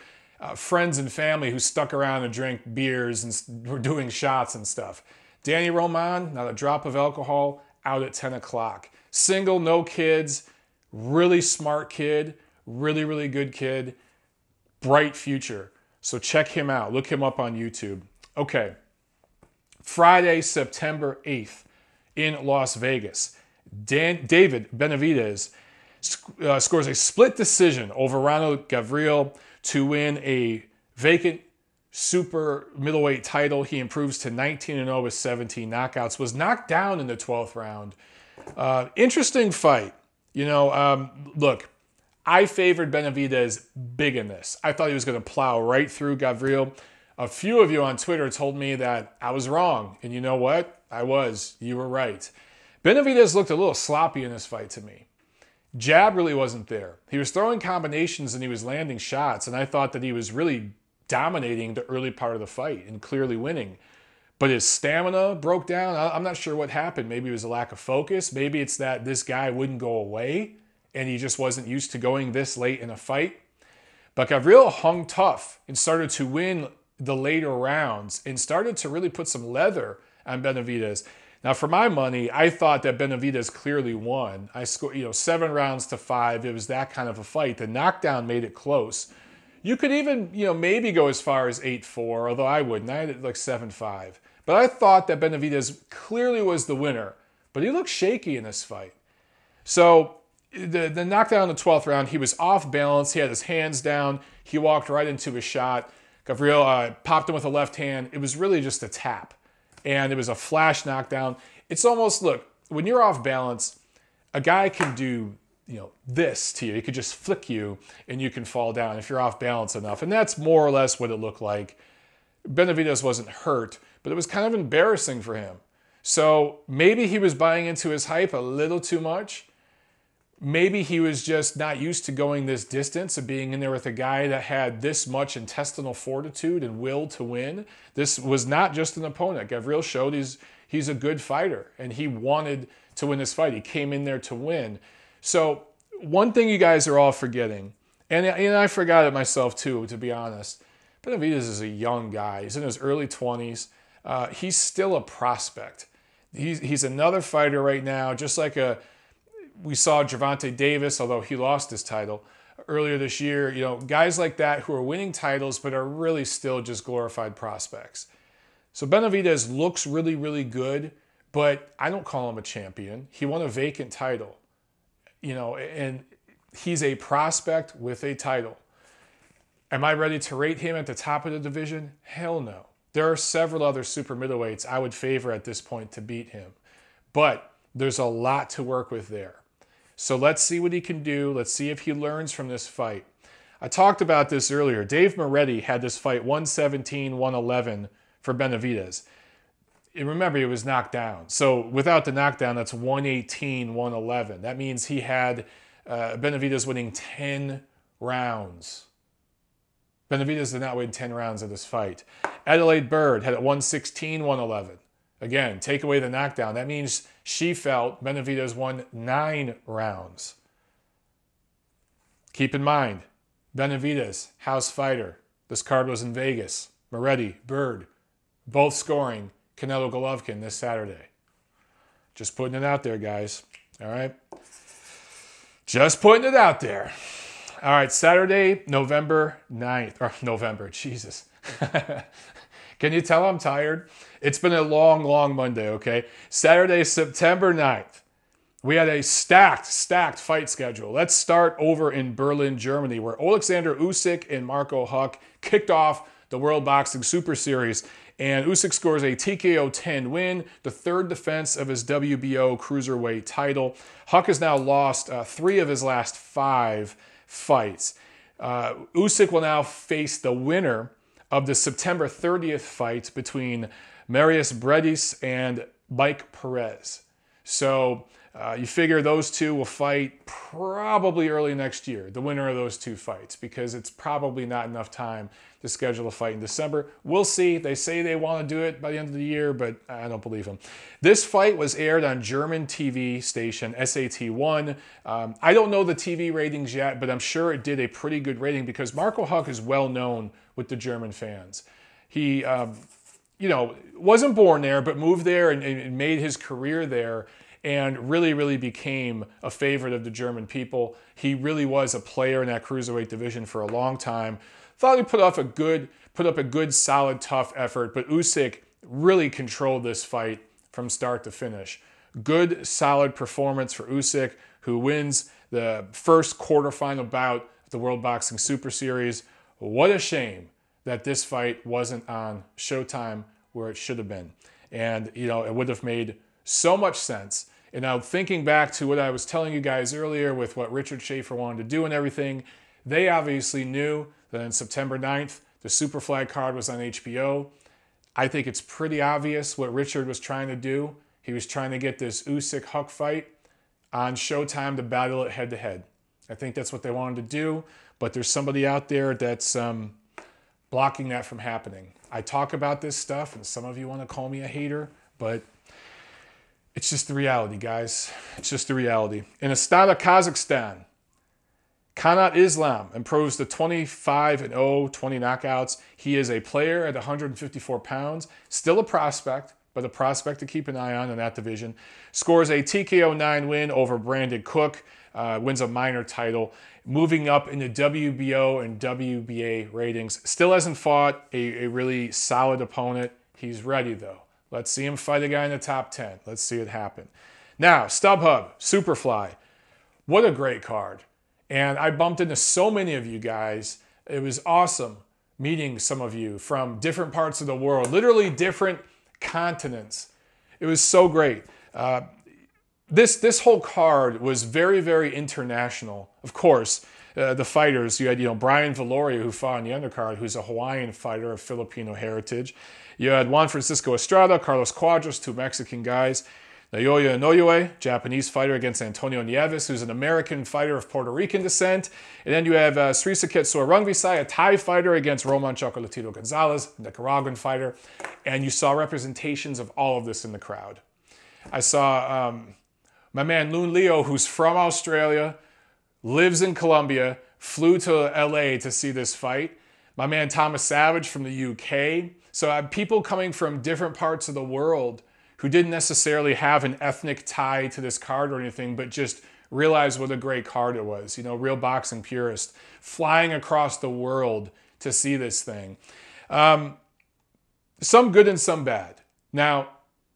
friends and family who stuck around and drank beers and were doing shots and stuff. Danny Roman, not a drop of alcohol, out at 10 o'clock. Single, no kids, really smart kid, really, really good kid, bright future. So check him out. Look him up on YouTube. Okay. Friday, September 8th in Las Vegas. David Benavidez scores a split decision over Ronald Gavril to win a vacant super middleweight title. He improves to 19-0 with 17 knockouts. Was knocked down in the 12th round. Interesting fight. Look, I favored Benavidez big in this. I thought he was going to plow right through Gavril. A few of you on Twitter told me that I was wrong. And you know what? I was. You were right. Benavidez looked a little sloppy in this fight to me. Jab really wasn't there. He was throwing combinations and he was landing shots. And I thought that he was really dominating the early part of the fight and clearly winning. But his stamina broke down. I'm not sure what happened. Maybe it was a lack of focus. Maybe it's that this guy wouldn't go away and he just wasn't used to going this late in a fight. But Gavril hung tough and started to win the later rounds and started to really put some leather on Benavidez. Now, for my money, I thought that Benavidez clearly won. I scored, 7 rounds to 5. It was that kind of a fight. The knockdown made it close. You could even, maybe go as far as 8-4, although I wouldn't. I had it like 7-5. But I thought that Benavidez clearly was the winner. But he looked shaky in this fight. So the knockdown in the 12th round, he was off balance. He had his hands down. He walked right into a shot. Gavril popped him with a left hand. It was really just a tap. And it was a flash knockdown. It's almost, look, when you're off balance, a guy can do, this to you. He could just flick you and you can fall down if you're off balance enough. And that's more or less what it looked like. Benavidez wasn't hurt, but it was kind of embarrassing for him. So maybe he was buying into his hype a little too much. Maybe he was just not used to going this distance and being in there with a guy that had this much intestinal fortitude and will to win. This was not just an opponent. Gavril showed he's a good fighter, and he wanted to win this fight. He came in there to win. So one thing you guys are all forgetting, and I forgot it myself too, to be honest, Benavidez is a young guy. He's in his early 20s. He's still a prospect. He's another fighter right now, just like we saw Gervonta Davis, although he lost his title earlier this year. Guys like that who are winning titles but are really still just glorified prospects. So Benavidez looks really, really good, but I don't call him a champion. He won a vacant title, and he's a prospect with a title. Am I ready to rate him at the top of the division? Hell no. There are several other super middleweights I would favor at this point to beat him, but there's a lot to work with there. So let's see what he can do. Let's see if he learns from this fight. I talked about this earlier. Dave Moretti had this fight 117-111 for Benavidez. And remember, he was knocked down. So without the knockdown, that's 118-111. That means he had Benavidez winning 10 rounds. Benavidez did not win 10 rounds of this fight. Adelaide Bird had it 116-111. Again, take away the knockdown. That means she felt Benavidez won 9 rounds. Keep in mind, Benavidez, house fighter. This card was in Vegas. Moretti, Bird, both scoring Canelo Golovkin this Saturday. Just putting it out there, guys. All right? Just putting it out there. All right, Saturday, November 9th. Or November, Jesus. Can you tell I'm tired? It's been a long, long Monday, okay? Saturday, September 9th. We had a stacked fight schedule. Let's start over in Berlin, Germany, where Oleksandr Usyk and Marco Huck kicked off the World Boxing Super Series. And Usyk scores a TKO10 win, the 3rd defense of his WBO Cruiserweight title. Huck has now lost 3 of his last 5 fights. Usyk will now face the winner of the September 30th fight between Marius Bredis and Mike Perez. So you figure those two will fight probably early next year, the winner of those 2 fights, because it's probably not enough time to schedule a fight in December. We'll see. They say they want to do it by the end of the year, but I don't believe them. This fight was aired on German TV station SAT1. I don't know the TV ratings yet, but I'm sure it did a pretty good rating because Marco Huck is well known with the German fans. He, wasn't born there, but moved there and made his career there and really, really became a favorite of the German people. He really was a player in that cruiserweight division for a long time. Thought he put up a good, solid, tough effort, but Usyk really controlled this fight from start to finish. Good, solid performance for Usyk, who wins the first quarterfinal bout of the World Boxing Super Series. What a shame that this fight wasn't on Showtime where it should have been. And, it would have made so much sense. And now thinking back to what I was telling you guys earlier with what Richard Schaefer wanted to do and everything, they obviously knew that on September 9th, the SuperFly card was on HBO. I think it's pretty obvious what Richard was trying to do. He was trying to get this Usyk-Huck fight on Showtime to battle it head-to-head. I think that's what they wanted to do, but there's somebody out there that's blocking that from happening. I talk about this stuff, and some of you want to call me a hater, but it's just the reality, guys. It's just the reality. In Astana, Kazakhstan, Kanat Islam improves to 25-0, 20 knockouts. He is a player at 154 pounds, still a prospect, but a prospect to keep an eye on in that division. Scores a TKO9 win over Brandon Cook, wins a minor title, moving up in the WBO and WBA ratings. Still hasn't fought a really solid opponent. He's ready, though. Let's see him fight a guy in the top 10. Let's see it happen. Now, StubHub, Superfly. What a great card. And I bumped into so many of you guys. It was awesome meeting some of you from different parts of the world, literally different continents. It was so great. This whole card was very, very international. Of course, the fighters, you had Brian Viloria, who fought on the undercard, who's a Hawaiian fighter of Filipino heritage. You had Juan Francisco Estrada, Carlos Cuadras, two Mexican guys. Naoya Inoue, Japanese fighter, against Antonio Nieves, who's an American fighter of Puerto Rican descent. And then you have Srisakset Rungvisai, a Thai fighter, against Roman Chocolatito Gonzalez, a Nicaraguan fighter. And you saw representations of all of this in the crowd. I saw my man Loon Leo, who's from Australia, lives in Colombia, flew to LA to see this fight. My man Thomas Savage from the UK. So I have people coming from different parts of the world who didn't necessarily have an ethnic tie to this card or anything, but just realized what a great card it was. Real boxing purists flying across the world to see this thing. Some good and some bad. Now,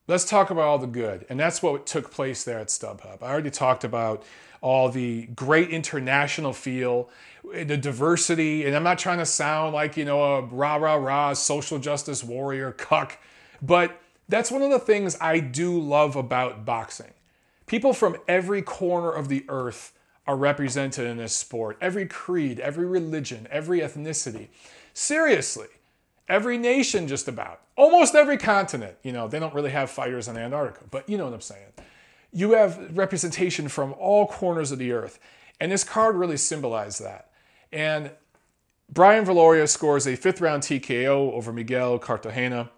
let's talk about all the good, and that's what took place there at StubHub. I already talked about all the great international feel, the diversity, and I'm not trying to sound like, a rah-rah-rah social justice warrior cuck, but that's one of the things I do love about boxing. People from every corner of the earth are represented in this sport. Every creed, every religion, every ethnicity. Seriously, every nation just about. Almost every continent. They don't really have fighters in Antarctica, but you know what I'm saying. You have representation from all corners of the earth. And this card really symbolized that. And Brian Viloria scores a 5th round TKO over Miguel Cartagena.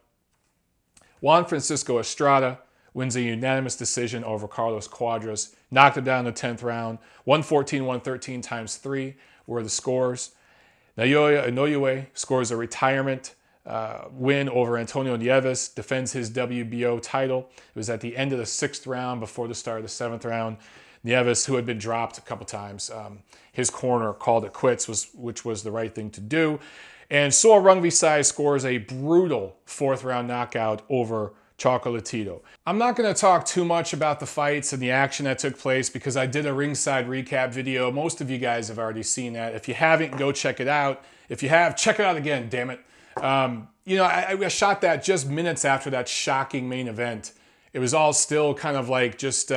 Juan Francisco Estrada wins a unanimous decision over Carlos Cuadras. Knocked him down in the 10th round. 114-113 times 3 were the scores. Naoya Inoue scores a retirement win over Antonio Nieves, defends his WBO title. It was at the end of the 6th round before the start of the 7th round. Nieves, who had been dropped a couple times, his corner called it quits, which was the right thing to do. And Rungvisai scores a brutal 4th round knockout over Chocolatito. I'm not going to talk too much about the fights and the action that took place because I did a ringside recap video. Most of you guys have already seen that. If you haven't, go check it out. If you have, check it out again, damn it. I shot that just minutes after that shocking main event. It was all still kind of like just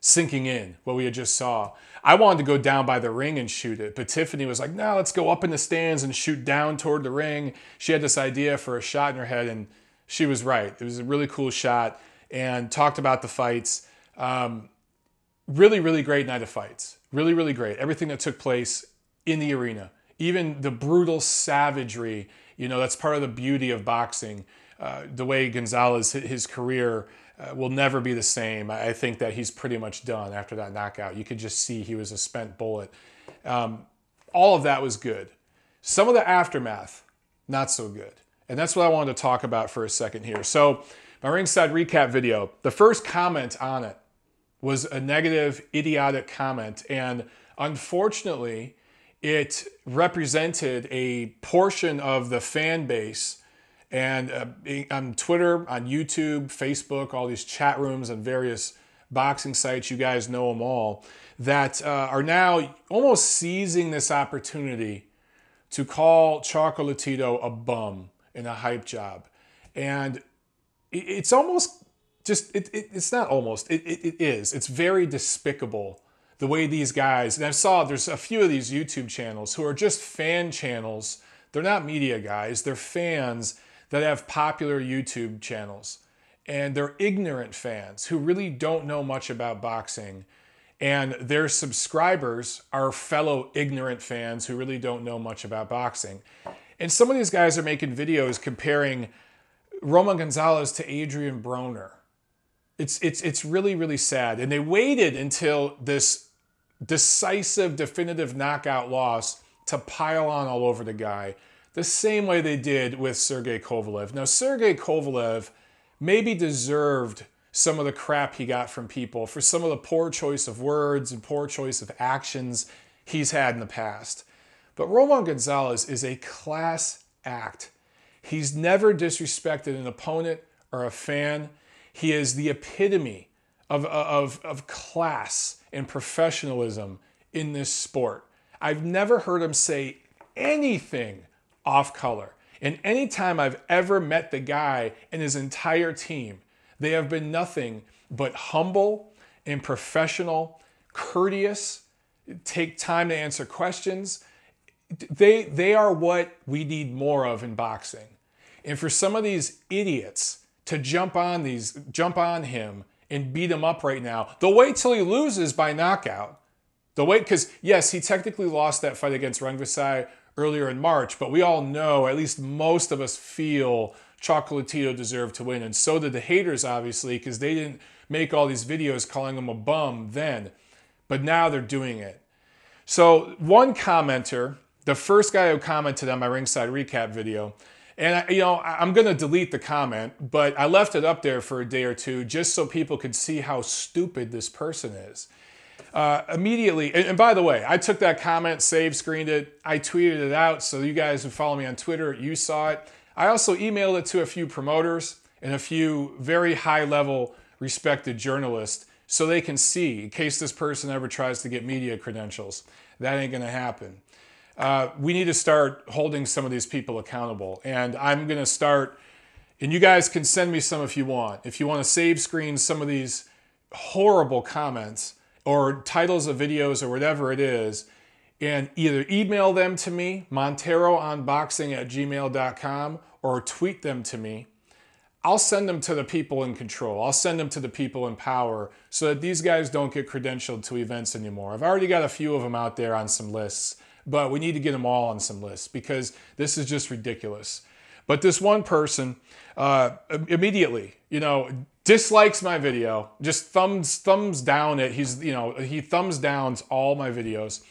sinking in, what we had just saw. I wanted to go down by the ring and shoot it, but Tiffany was like, no, let's go up in the stands and shoot down toward the ring. She had this idea for a shot in her head, and she was right. It was a really cool shot, and talked about the fights. Really, really great night of fights. Really, really great. Everything that took place in the arena. Even the brutal savagery, that's part of the beauty of boxing. The way Gonzalez, his career will never be the same. I think that he's pretty much done after that knockout. You could just see he was a spent bullet. All of that was good. Some of the aftermath, not so good. And that's what I wanted to talk about for a second here. So my ringside recap video, the first comment on it was a negative, idiotic comment. And unfortunately, it represented a portion of the fan base. And on Twitter, on YouTube, Facebook, all these chat rooms and various boxing sites, you guys know them all, that are now almost seizing this opportunity to call Chocolatito a bum and a hype job. And it's almost just, it's not almost, it is. It's very despicable the way these guys, and I saw there's a few of these YouTube channels who are just fan channels. They're not media guys, they're fans that have popular YouTube channels. And they're ignorant fans who really don't know much about boxing. And their subscribers are fellow ignorant fans who really don't know much about boxing. And some of these guys are making videos comparing Roman Gonzalez to Adrien Broner. It's really, really sad. And they waited until this decisive, definitive knockout loss to pile on all over the guy, the same way they did with Sergey Kovalev. Now, Sergey Kovalev maybe deserved some of the crap he got from people for some of the poor choice of words and poor choice of actions he's had in the past. But Roman Gonzalez is a class act. He's never disrespected an opponent or a fan. He is the epitome of class and professionalism in this sport. I've never heard him say anything off color. And anytime I've ever met the guy and his entire team, they have been nothing but humble and professional, courteous, take time to answer questions. They are what we need more of in boxing. And for some of these idiots to jump on him and beat him up right now, they'll wait till he loses by knockout. They'll wait because, yes, he technically lost that fight against Rungvisai earlier in March, but we all know, at least most of us feel, Chocolatito deserved to win. And so did the haters, obviously, because they didn't make all these videos calling him a bum then. But now they're doing it. So one commenter, the first guy who commented on my ringside recap video, and I'm going to delete the comment, but I left it up there for a day or two just so people could see how stupid this person is. Immediately, and by the way, I took that comment, screened it, I tweeted it out, so you guys who follow me on Twitter, you saw it. I also emailed it to a few promoters and a few very high-level respected journalists so they can see, in case this person ever tries to get media credentials. That ain't going to happen. We need to start holding some of these people accountable, and I'm going to start, and you guys can send me some if you want. If you want to save screen some of these horrible comments or titles of videos or whatever it is, and either email them to me, monteroonboxing@gmail.com, or tweet them to me. I'll send them to the people in control. I'll send them to the people in power so that these guys don't get credentialed to events anymore. I've already got a few of them out there on some lists, but we need to get them all on some lists because this is just ridiculous. But this one person immediately, dislikes my video, just thumbs down it. He thumbs downs all my videos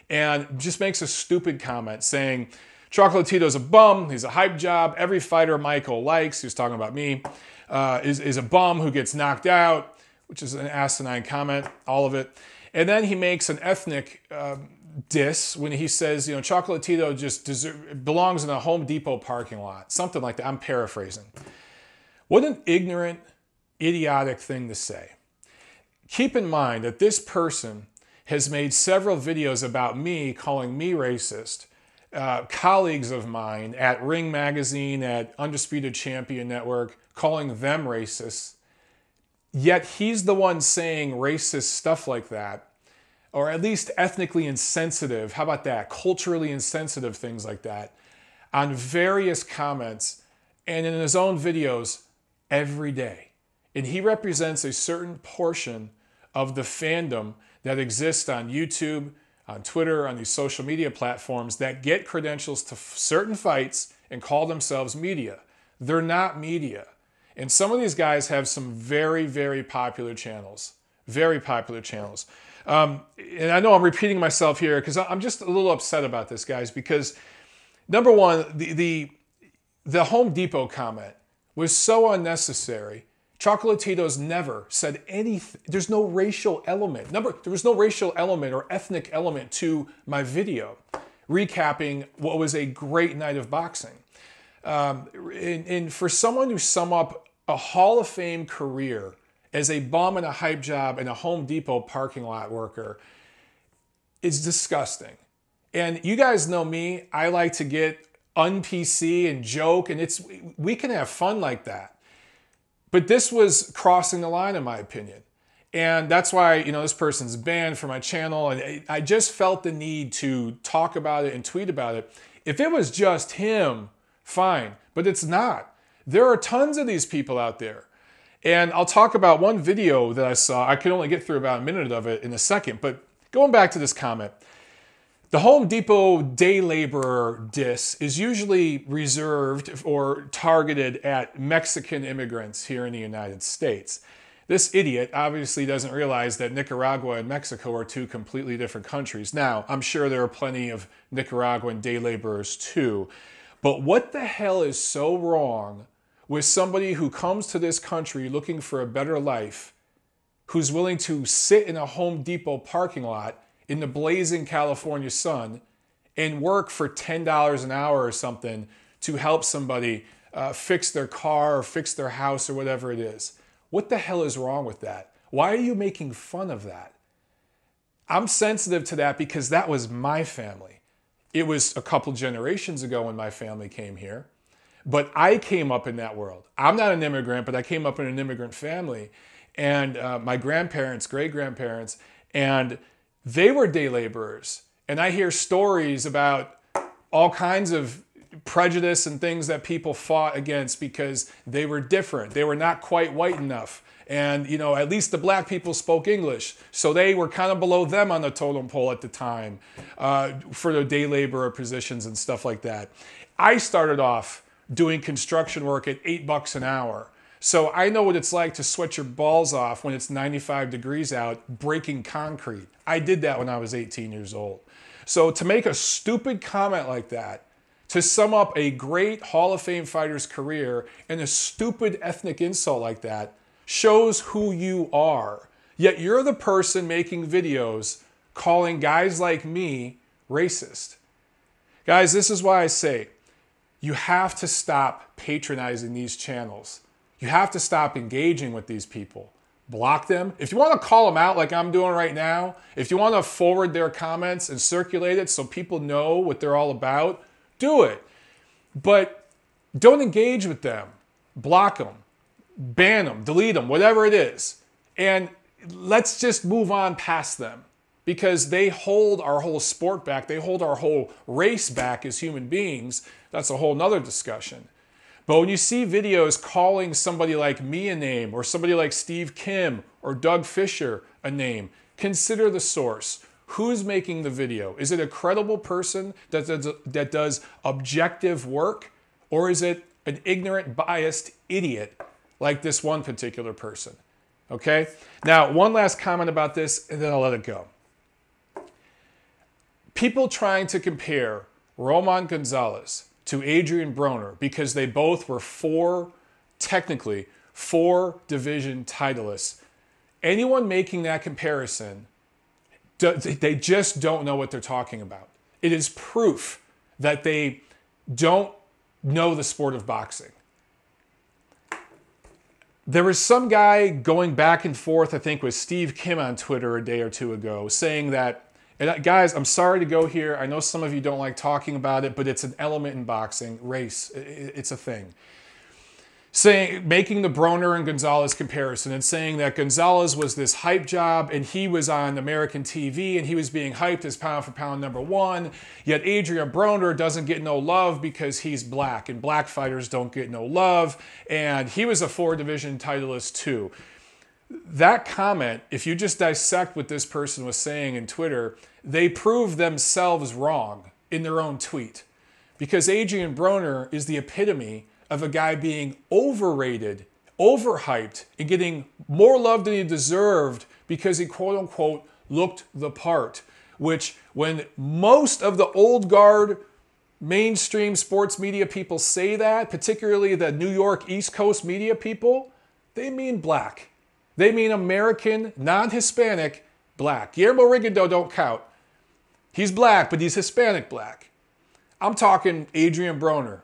and just makes a stupid comment saying, Chocolatito's a bum, he's a hype job, every fighter Michael likes, he was talking about me, is a bum who gets knocked out, which is an asinine comment, all of it. And then he makes an ethnic diss when he says, Chocolatito just belongs in a Home Depot parking lot, something like that. I'm paraphrasing. What an ignorant, idiotic thing to say. Keep in mind that this person has made several videos about me, calling me racist. Colleagues of mine at Ring Magazine, at Undisputed Champion Network, calling them racist. Yet he's the one saying racist stuff like that, or at least ethnically insensitive, how about that, culturally insensitive things like that, on various comments and in his own videos every day. And he represents a certain portion of the fandom that exists on YouTube, on Twitter, on these social media platforms that get credentials to certain fights and call themselves media. They're not media. And some of these guys have some very, very popular channels. Very popular channels. And I know I'm repeating myself here because I'm just a little upset about this, guys, because number one, the Home Depot comment was so unnecessary. Chocolatito's never said anything. There's no racial element. There was no racial element or ethnic element to my video recapping what was a great night of boxing. And for someone to sum up a Hall of Fame career as a bum and a hype job and a Home Depot parking lot worker is disgusting. And you guys know me. I like to get un-PC and joke, and we can have fun like that. But this was crossing the line, in my opinion. And that's why, this person's banned from my channel. And I just felt the need to talk about it and tweet about it. If it was just him, fine. But it's not. There are tons of these people out there. And I'll talk about one video that I saw. I could only get through about a minute of it in a second. But going back to this comment. The Home Depot day laborer diss is usually reserved or targeted at Mexican immigrants here in the United States. This idiot obviously doesn't realize that Nicaragua and Mexico are two completely different countries. Now, I'm sure there are plenty of Nicaraguan day laborers too. But what the hell is so wrong with somebody who comes to this country looking for a better life, who's willing to sit in a Home Depot parking lot in the blazing California sun and work for $10 an hour or something to help somebody fix their car or fix their house or whatever it is. What the hell is wrong with that? Why are you making fun of that? I'm sensitive to that because that was my family. It was a couple generations ago when my family came here, but I came up in that world. I'm not an immigrant, but I came up in an immigrant family, and my grandparents, great-grandparents, and they were day laborers. And I hear stories about all kinds of prejudice and things that people fought against because they were different. They were not quite white enough. And, you know, at least the black people spoke English. So they were kind of below them on the totem pole at the time for the day laborer positions and stuff like that. I started off doing construction work at $8 an hour. So I know what it's like to sweat your balls off when it's 95 degrees out, breaking concrete. I did that when I was 18 years old. So to make a stupid comment like that, to sum up a great Hall of Fame fighter's career in a stupid ethnic insult like that, shows who you are. Yet you're the person making videos calling guys like me racist. Guys, this is why I say you have to stop patronizing these channels. You have to stop engaging with these people. Block them. If you want to call them out like I'm doing right now, if you want to forward their comments and circulate it so people know what they're all about, do it. But don't engage with them. Block them. Ban them. Delete them. Whatever it is. And let's just move on past them. Because they hold our whole sport back. They hold our whole race back as human beings. That's a whole nother discussion. But when you see videos calling somebody like me a name, or somebody like Steve Kim or Doug Fisher a name, consider the source. Who's making the video? Is it a credible person that does objective work? Or is it an ignorant, biased idiot like this one particular person? Okay? Now, one last comment about this, and then I'll let it go. People trying to compare Roman Gonzalez to Adrien Broner because they both were technically four division titleists. Anyone making that comparison, they just don't know what they're talking about. It is proof that they don't know the sport of boxing. There was some guy going back and forth, I think, with Steve Kim on Twitter a day or two ago, saying that, and guys, I'm sorry to go here. I know some of you don't like talking about it, but it's an element in boxing, race. It's a thing. Making the Broner and Gonzalez comparison and saying that Gonzalez was this hype job and he was on American TV and he was being hyped as pound for pound #1, yet Adrien Broner doesn't get no love because he's black and black fighters don't get no love, and he was a 4-division titleist too. That comment, if you just dissect what this person was saying in Twitter, they prove themselves wrong in their own tweet. Because Adrien Broner is the epitome of a guy being overrated, overhyped, and getting more love than he deserved because he quote-unquote looked the part. Which, when most of the old guard mainstream sports media people say that, particularly the New York East Coast media people, they mean black. They mean American, non-Hispanic, black. Guillermo Rigondeaux don't count. He's black, but he's Hispanic black. I'm talking Adrien Broner,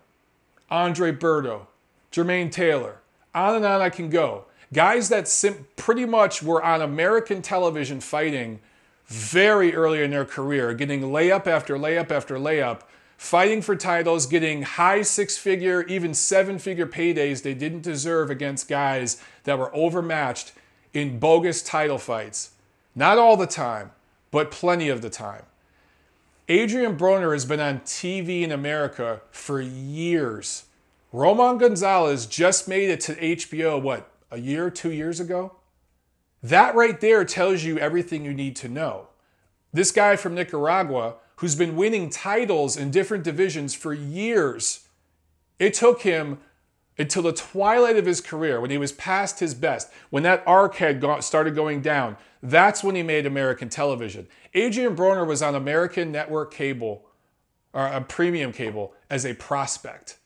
Andre Berto, Jermaine Taylor. On and on I can go. Guys that pretty much were on American television fighting very early in their career, getting layup after layup after layup, fighting for titles, getting high 6-figure, even 7-figure paydays they didn't deserve against guys that were overmatched in bogus title fights. Not all the time, but plenty of the time. Adrien Broner has been on TV in America for years. Roman Gonzalez just made it to HBO, what, a year, 2 years ago? That right there tells you everything you need to know. This guy from Nicaragua, who's been winning titles in different divisions for years, it took him until the twilight of his career, when he was past his best, when that arc had started going down, that's when he made American television. Adrien Broner was on American network cable, or a premium cable, as a prospect.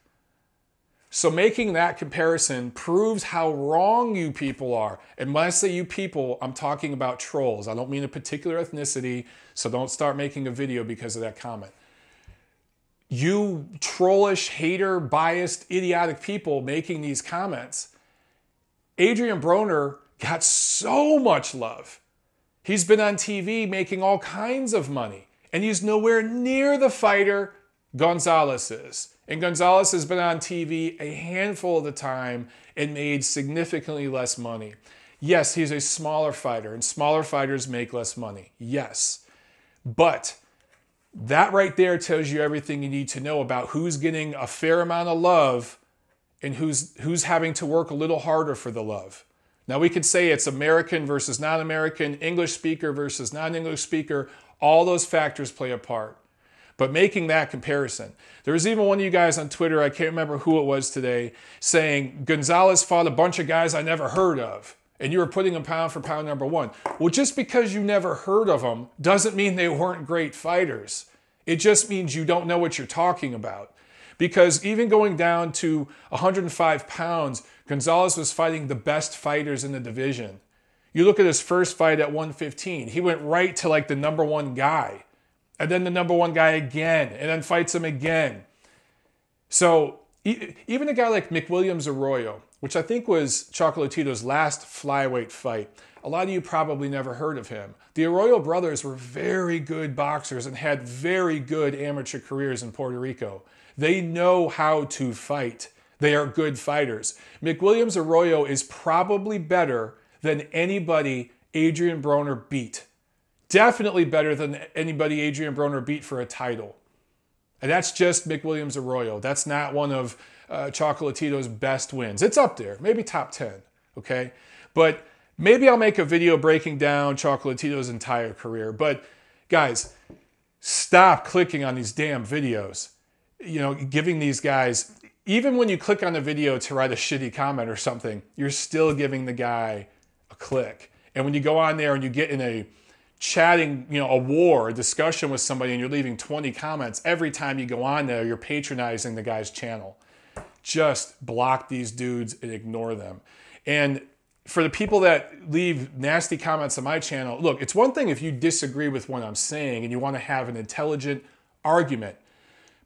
So making that comparison proves how wrong you people are. And when I say you people, I'm talking about trolls. I don't mean a particular ethnicity, so don't start making a video because of that comment. You trollish, hater, biased, idiotic people making these comments. Adrien Broner got so much love. He's been on TV making all kinds of money, and he's nowhere near the fighter Gonzalez is. And Gonzalez has been on TV a handful of the time and made significantly less money. Yes, he's a smaller fighter, and smaller fighters make less money. Yes. But that right there tells you everything you need to know about who's getting a fair amount of love and who's having to work a little harder for the love. Now, we could say it's American versus non-American, English speaker versus non-English speaker. All those factors play a part. But making that comparison. There was even one of you guys on Twitter, I can't remember who it was today, saying Gonzalez fought a bunch of guys I never heard of, and you were putting them pound for pound number one. Well, just because you never heard of them doesn't mean they weren't great fighters. It just means you don't know what you're talking about. Because even going down to 105 pounds, Gonzalez was fighting the best fighters in the division. You look at his first fight at 115, he went right to like the number one guy. And then the number one guy again, and then fights him again. So even a guy like McWilliams Arroyo, which I think was Chocolatito's last flyweight fight, a lot of you probably never heard of him. The Arroyo brothers were very good boxers and had very good amateur careers in Puerto Rico. They know how to fight. They are good fighters. McWilliams Arroyo is probably better than anybody Adrien Broner beat. Definitely better than anybody Adrien Broner beat for a title. And that's just McWilliams Arroyo. That's not one of Chocolatito's best wins. It's up there, maybe top 10, okay? But maybe I'll make a video breaking down Chocolatito's entire career. But guys, stop clicking on these damn videos. You know, giving these guys, even when you click on the video to write a shitty comment or something, you're still giving the guy a click. And when you go on there and you get in a chatting, you know, a war, a discussion with somebody and you're leaving 20 comments, every time you go on there, you're patronizing the guy's channel. Just block these dudes and ignore them. And for the people that leave nasty comments on my channel, look, it's one thing if you disagree with what I'm saying and you want to have an intelligent argument.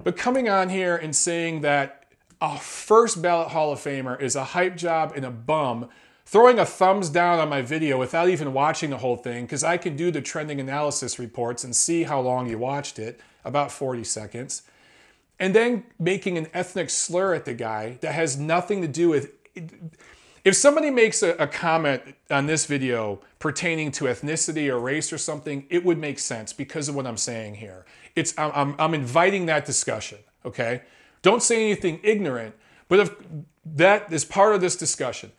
But coming on here and saying that a first ballot Hall of Famer is a hype job and a bum, throwing a thumbs down on my video without even watching the whole thing, because I can do the trending analysis reports and see how long you watched it, about 40 seconds, and then making an ethnic slur at the guy that has nothing to do with... If somebody makes a comment on this video pertaining to ethnicity or race or something, it would make sense because of what I'm saying here. I'm inviting that discussion, okay? Don't say anything ignorant, but if that is part of this discussion.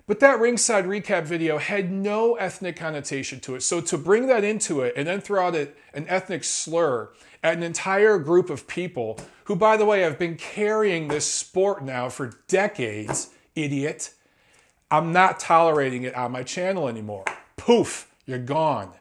But that ringside recap video had no ethnic connotation to it. So to bring that into it and then throw out an ethnic slur at an entire group of people who, by the way, have been carrying this sport now for decades, idiot, I'm not tolerating it on my channel anymore. Poof, you're gone.